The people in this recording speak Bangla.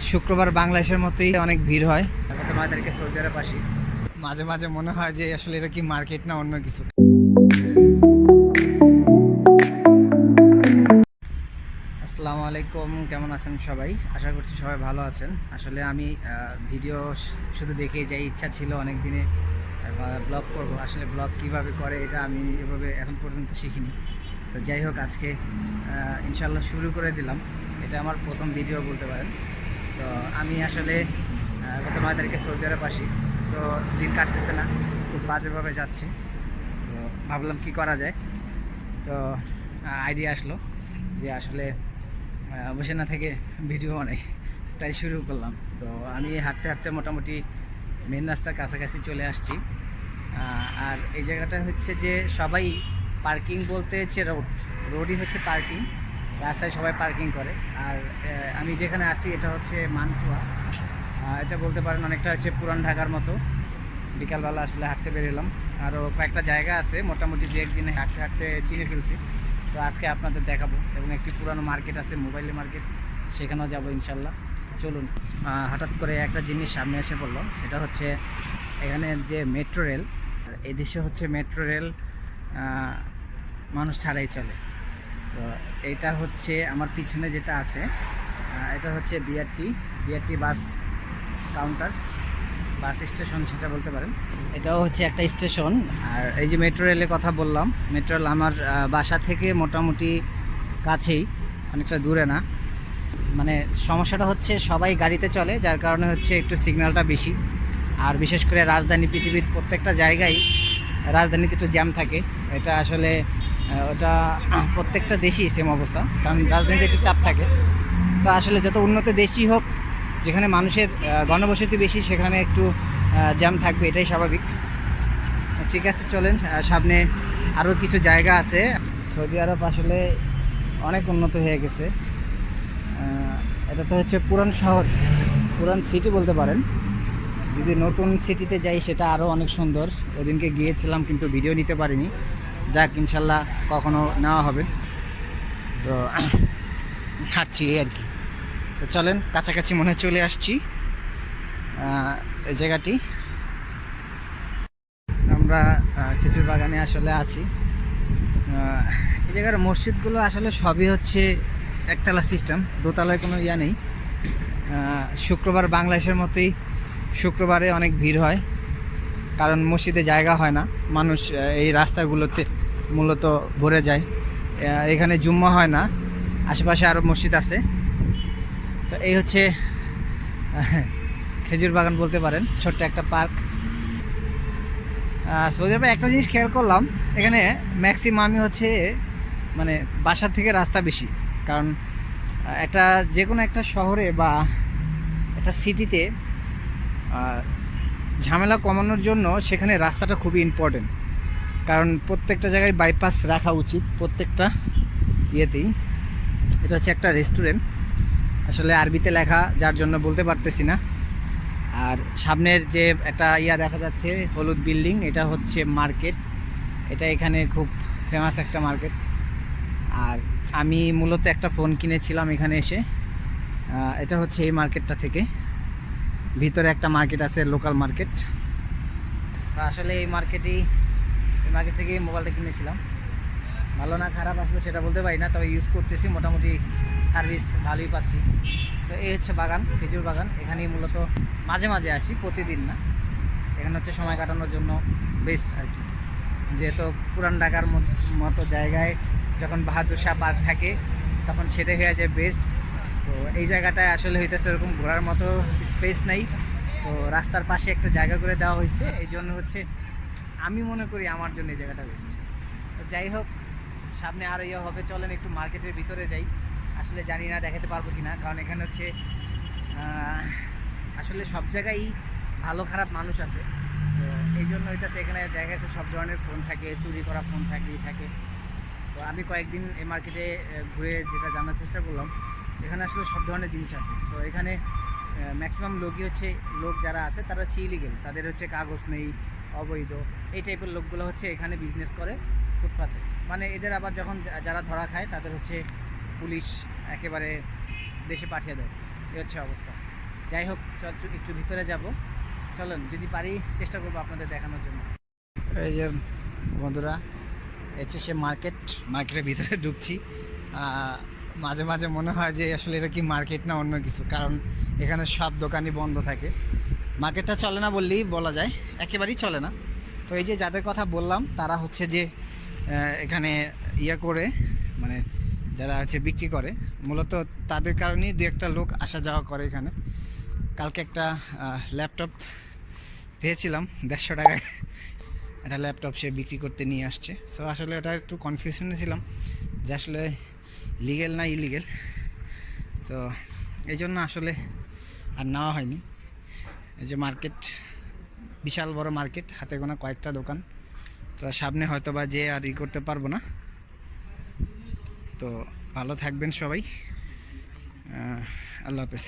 শুক্রবার বাংলাদেশের মতোই অনেক ভিড় হয়। গত 9 তারিখে সৌদি আরব আসি, মাঝে মাঝে মনে হয় যে আসলে এটা কি মার্কেট না অন্য কিছু। আসসালামু আলাইকুম, কেমন আছেন সবাই? আশা করছি সবাই ভালো আছেন। আসলে আমি ভিডিও শুধু দেখেই যাই, ইচ্ছা ছিল অনেক দিনে ব্লগ করব। আসলে ব্লগ কিভাবে করে এটা আমি এভাবে এখন পর্যন্ত শিখিনি। তো যাই হোক, আজকে ইনশাল্লাহ শুরু করে দিলাম। এটা আমার প্রথম ভিডিও বলতে পারেন। তো আমি আসলে গত 9 তারিখে সৌদি আরব আসি। তো দিন কাটতেছে না, খুব বাজেভাবে যাচ্ছে। তো ভাবলাম কি করা যায়। তো আইডিয়া আসলো যে আসলে বসে না থেকে ভিডিও বানাই, তাই শুরু করলাম। তো আমি হাঁটতে হাঁটতে মোটামুটি মেন রাস্তার কাছাকাছি চলে আসছি। আর এই জায়গাটা হচ্ছে যে সবাই পার্কিং বলতে হচ্ছে রোডই হচ্ছে পার্কিং, রাস্তায় সবাই পার্কিং করে। আর আমি যেখানে আছি এটা হচ্ছে মানকুয়া। এটা বলতে পারেন অনেকটা হচ্ছে পুরান ঢাকার মতো। বিকালবেলা আসলে হাঁটতে বেরোলাম, আরও কয়েকটা জায়গা আছে মোটামুটি দু একদিনে হাঁটতে হাঁটতে চিনে ফেলছি। তো আজকে আপনাদের দেখাবো, এবং একটি পুরানো মার্কেট আছে মোবাইলের মার্কেট, সেখানেও যাবো ইনশাল্লাহ। চলুন। হঠাৎ করে একটা জিনিস সামনে এসে পড়লো, সেটা হচ্ছে এখানে যে মেট্রো রেল, এই দেশে হচ্ছে মেট্রো রেল মানুষ ছাড়াই চলে। তো এইটা হচ্ছে আমার পিছনে যেটা আছে, এটা হচ্ছে BRT bus counter, bus station সেটা বলতে পারেন। এটাও হচ্ছে একটা স্টেশন। আর এই যে মেট্রো রেলের কথা বললাম, মেট্রো রেল আমার বাসা থেকে মোটামুটি কাছেই, অনেকটা দূরে না। মানে সমস্যাটা হচ্ছে সবাই গাড়িতে চলে, যার কারণে হচ্ছে একটু সিগন্যালটা বেশি। আর বিশেষ করে রাজধানী, পৃথিবীর প্রত্যেকটা জায়গায় রাজধানীতে একটু জ্যাম থাকে। এটা আসলে ওটা প্রত্যেকটা দেশেই সেম অবস্থা, কারণ রাজধানীতে একটু চাপ থাকে। তো আসলে যত উন্নত দেশই হোক, যেখানে মানুষের ঘনবসতি বেশি সেখানে একটু জ্যাম থাকবে, এটাই স্বাভাবিক। ঠিক আছে, চলেন। সামনে আরও কিছু জায়গা আছে। সৌদি আরব আসলে অনেক উন্নত হয়ে গেছে। এটা তো হচ্ছে পুরান শহর, পুরান সিটি বলতে পারেন। যদি নতুন সিটিতে যাই সেটা আরও অনেক সুন্দর। ওদিনকে গিয়েছিলাম কিন্তু ভিডিও নিতে পারিনি, যাক ইনশাল্লাহ কখনো নেওয়া হবে। তো হাঁটছি এই আর কি। তো চলেন, কাছাকাছি মনে চলে আসছি এই জায়গাটি। আমরা খেজুর বাগানে আসলে আছি। এই জায়গার মসজিদগুলো আসলে সবই হচ্ছে একতলা সিস্টেম, দোতলায় কোনো ইয়া নেই। শুক্রবার বাংলাদেশের মতোই শুক্রবারে অনেক ভিড় হয়, কারণ মসজিদে জায়গা হয় না। মানুষ এই রাস্তাগুলোতে মূলত ভরে যায়। এখানে জুম্মা হয় না, আশেপাশে আরও মসজিদ আছে। তো এই হচ্ছে খেজুর বাগান বলতে পারেন, ছোট্ট একটা পার্ক। সৌদি আরবে একটা জিনিস খেয়াল করলাম, এখানে ম্যাক্সিমামই হচ্ছে মানে বাসা থেকে রাস্তা বেশি। কারণ একটা যে কোনো একটা শহরে বা একটা সিটিতে ঝামেলা কমানোর জন্য সেখানে রাস্তাটা খুবই ইম্পর্টেন্ট। কারণ প্রত্যেকটা জায়গায় বাইপাস রাখা উচিত, প্রত্যেকটা ইয়েতেই। এটা হচ্ছে একটা রেস্টুরেন্ট, আসলে আরবিতে লেখা, যার জন্য বলতে পারতেছি না। আর সামনের যে একটা ইয়া দেখা যাচ্ছে, হলুদ বিল্ডিং, এটা হচ্ছে মার্কেট। এটা এখানে খুব ফেমাস একটা মার্কেট। আর আমি মূলত একটা ফোন কিনেছিলাম এখানে এসে। এটা হচ্ছে এই মার্কেটটা থেকে। ভিতরে একটা মার্কেট আছে, লোকাল মার্কেট। তো আসলে এই মার্কেট থেকে মোবাইলটা কিনেছিলাম। ভালো না খারাপ আসলে সেটা বলতে পারি না, তবে ইউজ করতেছি, মোটামুটি সার্ভিস ভালোই পাচ্ছি। তো এই হচ্ছে বাগান, খেজুর বাগান। এখানেই মূলত মাঝে মাঝে আসি, প্রতিদিন না। এখানে হচ্ছে সময় কাটানোর জন্য বেস্ট আর কি। যেহেতু পুরান ঢাকার মতো জায়গায় যখন বাহাদুর শাহ পার্ক থাকে, তখন সেটাই হয়ে যায় বেস্ট। তো এই জায়গাটায় আসলে হইতেছে এরকম ঘোরার মতো স্পেস নেই। তো রাস্তার পাশে একটা জায়গা করে দেওয়া হয়েছে, এই জন্য হচ্ছে আমি মনে করি আমার জন্য এই জায়গাটা বেস্ট। তো যাই হোক, সামনে আরও ইয়ে হবে। চলেন একটু মার্কেটের ভিতরে যাই। আসলে জানি না দেখাতে পারবো কি না, কারণ এখানে হচ্ছে আসলে সব জায়গায় ভালো খারাপ মানুষ আছে। তো এই জন্য হইতেছে এখানে দেখা গেছে সব ধরনের ফোন থাকে, চুরি করা ফোন থাকে। তো আমি কয়েকদিন এই মার্কেটে ঘুরে যেটা জানার চেষ্টা করলাম, এখানে আসলে সব ধরনের জিনিস আছে। তো এখানে ম্যাক্সিমাম লোকই হচ্ছে, লোক যারা আছে তারা হচ্ছে ইলিগেল, তাদের হচ্ছে কাগজ নেই, অবৈধ, এই টাইপের লোকগুলো হচ্ছে এখানে বিজনেস করে ফুটপাতে। মানে এদের আবার যখন যারা ধরা খায় তাদের হচ্ছে পুলিশ একেবারে দেশে পাঠিয়ে দেয়, এই হচ্ছে অবস্থা। যাই হোক, চল একটু ভিতরে যাব, চলেন যদি পারি চেষ্টা করবো আপনাদের দেখানোর জন্য। এই যে বন্ধুরা, হচ্ছে সে মার্কেটের ভিতরে ঢুকছি। মাঝে মাঝে মনে হয় যে আসলে এটা কি মার্কেট না অন্য কিছু, কারণ এখানে সব দোকানই বন্ধ থাকে। মার্কেটটা চলে না বললেই বলা যায়, একেবারেই চলে না। তো এই যে যাদের কথা বললাম তারা হচ্ছে যে এখানে ইয়া করে, মানে যারা হচ্ছে বিক্রি করে, মূলত তাদের কারণেই দু একটা লোক আসা যাওয়া করে এখানে। কালকে একটা ল্যাপটপ পেয়েছিলাম 150 টাকায়, একটা ল্যাপটপ সে বিক্রি করতে নিয়ে আসছে। সো আসলে এটা একটু কনফিউশনে ছিলাম যে আসলে লিগেল না ইলিগেল, তো এই জন্য আসলে আর নেওয়া হয়নি। এই যে মার্কেট, বিশাল বড় মার্কেট, হাতে গোনা কয়েকটা দোকান, তো সামনে হয়তো বা যে আর ই করতে পারবো না। তো ভালো থাকবেন সবাই, আল্লাহ হাফেজ।